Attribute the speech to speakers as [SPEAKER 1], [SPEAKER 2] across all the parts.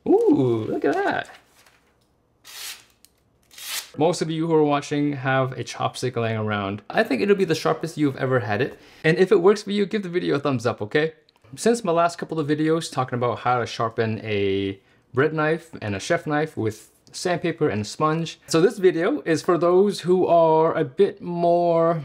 [SPEAKER 1] Ooh, look at that. Most of you who are watching have a chopstick laying around. I think it'll be the sharpest you've ever had it. And if it works for you, give the video a thumbs up, okay? Since my last couple of videos talking about how to sharpen a bread knife and a chef knife with sandpaper and a sponge, so this video is for those who are a bit more,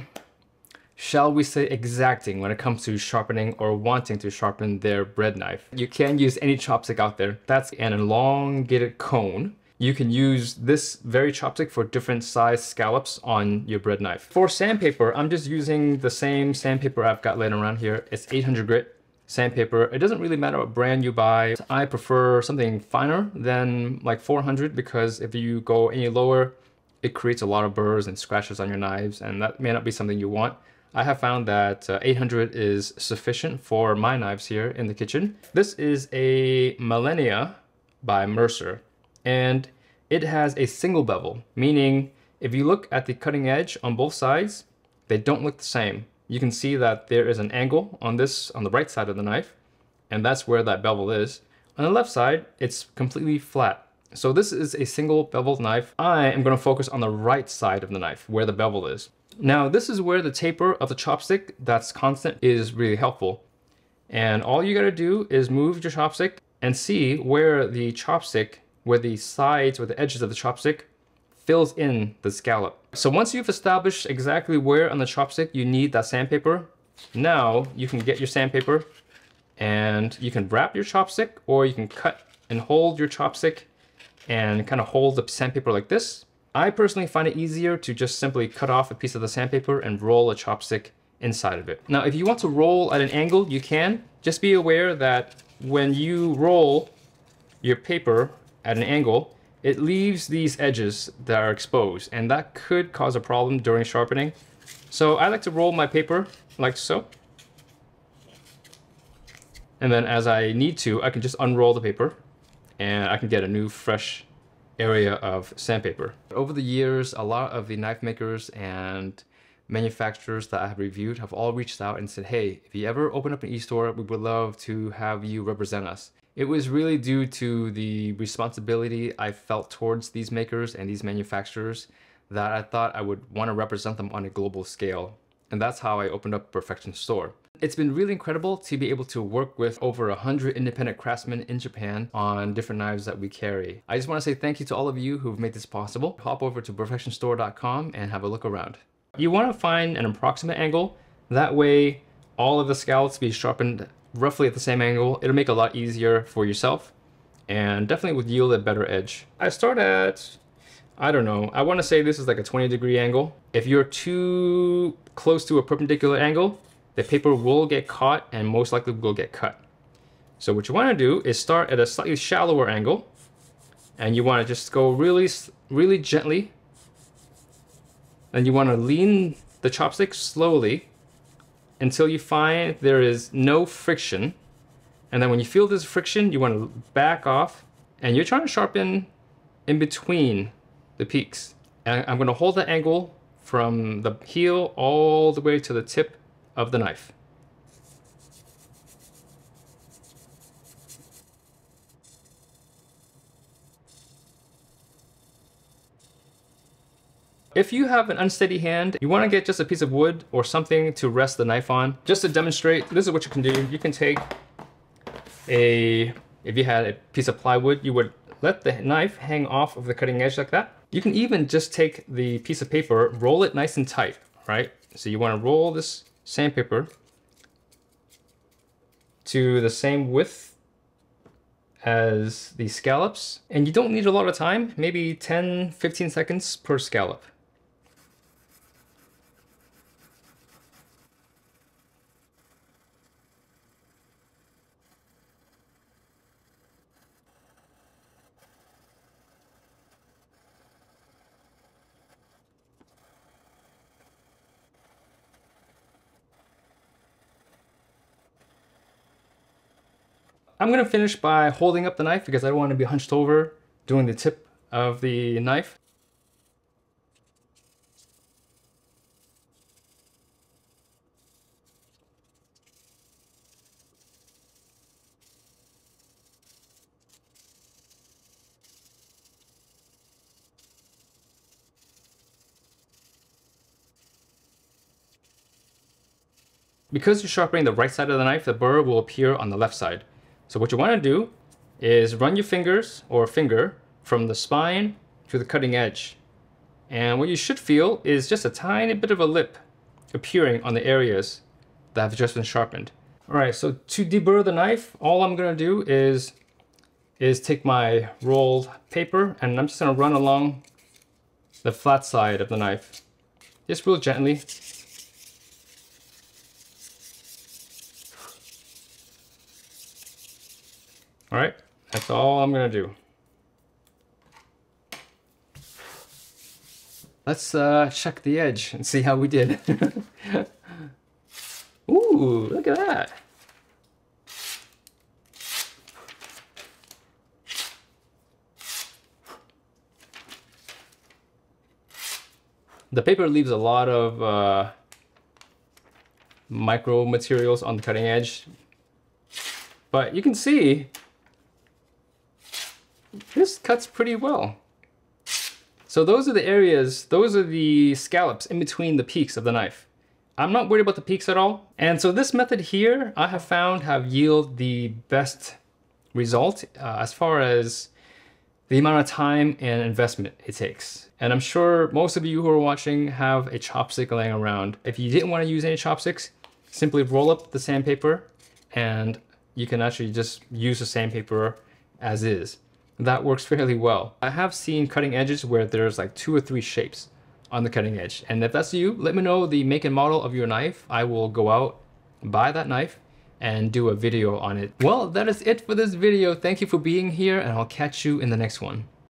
[SPEAKER 1] shall we say, exacting when it comes to sharpening or wanting to sharpen their bread knife. You can use any chopstick out there. That's an elongated cone. You can use this very chopstick for different size scallops on your bread knife. For sandpaper, I'm just using the same sandpaper I've got laying around here. It's 800 grit sandpaper. It doesn't really matter what brand you buy. I prefer something finer than like 400 because if you go any lower, it creates a lot of burrs and scratches on your knives, and that may not be something you want. I have found that 800 is sufficient for my knives here in the kitchen. This is a Millennia by Mercer, and it has a single bevel, meaning if you look at the cutting edge on both sides, they don't look the same. You can see that there is an angle on this, on the right side of the knife, and that's where that bevel is. On the left side, it's completely flat. So this is a single beveled knife. I am going to focus on the right side of the knife, where the bevel is. Now, this is where the taper of the chopstick that's constant is really helpful. And all you got to do is move your chopstick and see where the chopstick, where the sides or the edges of the chopstick fills in the scallop. So once you've established exactly where on the chopstick you need that sandpaper, now you can get your sandpaper and you can wrap your chopstick, or you can cut and hold your chopstick and kind of hold the sandpaper like this. I personally find it easier to just simply cut off a piece of the sandpaper and roll a chopstick inside of it. Now, if you want to roll at an angle, you can. Just be aware that when you roll your paper at an angle, it leaves these edges that are exposed, and that could cause a problem during sharpening. So I like to roll my paper like so. And then as I need to, I can just unroll the paper and I can get a new fresh area of sandpaper. Over the years, a lot of the knife makers and manufacturers that I have reviewed have all reached out and said, hey, if you ever open up an e-store, we would love to have you represent us. It was really due to the responsibility I felt towards these makers and these manufacturers that I thought I would want to represent them on a global scale. And that's how I opened up Perfection Store. It's been really incredible to be able to work with over 100 independent craftsmen in Japan on different knives that we carry. I just want to say thank you to all of you who've made this possible. Hop over to perfectionstore.com and have a look around. You want to find an approximate angle. That way, all of the scallops be sharpened roughly at the same angle. It'll make it a lot easier for yourself and definitely would yield a better edge. I start at, I don't know, I want to say this is like a 20-degree angle. If you're too close to a perpendicular angle, the paper will get caught and most likely will get cut. So what you want to do is start at a slightly shallower angle, and you want to just go really gently, and you want to lean the chopstick slowly until you find there is no friction. And then when you feel this friction, you want to back off, and you're trying to sharpen in between the peaks. And I'm going to hold the angle from the heel all the way to the tip of the knife. If you have an unsteady hand, you want to get just a piece of wood or something to rest the knife on. Just to demonstrate, this is what you can do. You can take if you had a piece of plywood, you would let the knife hang off of the cutting edge like that. You can even just take the piece of paper, roll it nice and tight, right? So you want to roll this sandpaper to the same width as the scallops. And you don't need a lot of time, maybe 10-15 seconds per scallop. I'm gonna finish by holding up the knife because I don't want to be hunched over doing the tip of the knife. Because you're sharpening the right side of the knife, the burr will appear on the left side. So what you want to do is run your fingers or finger from the spine to the cutting edge. And what you should feel is just a tiny bit of a lip appearing on the areas that have just been sharpened. All right, so to deburr the knife, all I'm gonna do is take my rolled paper and I'm just gonna run along the flat side of the knife, just real gently. All right, that's all I'm gonna do. Let's check the edge and see how we did. Ooh, look at that. The paper leaves a lot of micro materials on the cutting edge, but you can see this cuts pretty well. So those are the areas, those are the scallops in between the peaks of the knife. I'm not worried about the peaks at all. And so this method here, I have found have yielded the best result as far as the amount of time and investment it takes. And I'm sure most of you who are watching have a chopstick laying around. If you didn't want to use any chopsticks, simply roll up the sandpaper and you can actually just use the sandpaper as is. That works fairly well. I have seen cutting edges where there's like 2 or 3 shapes on the cutting edge. And if that's you, let me know the make and model of your knife. I will go out, buy that knife, and do a video on it. Well, that is it for this video. Thank you for being here, and I'll catch you in the next one.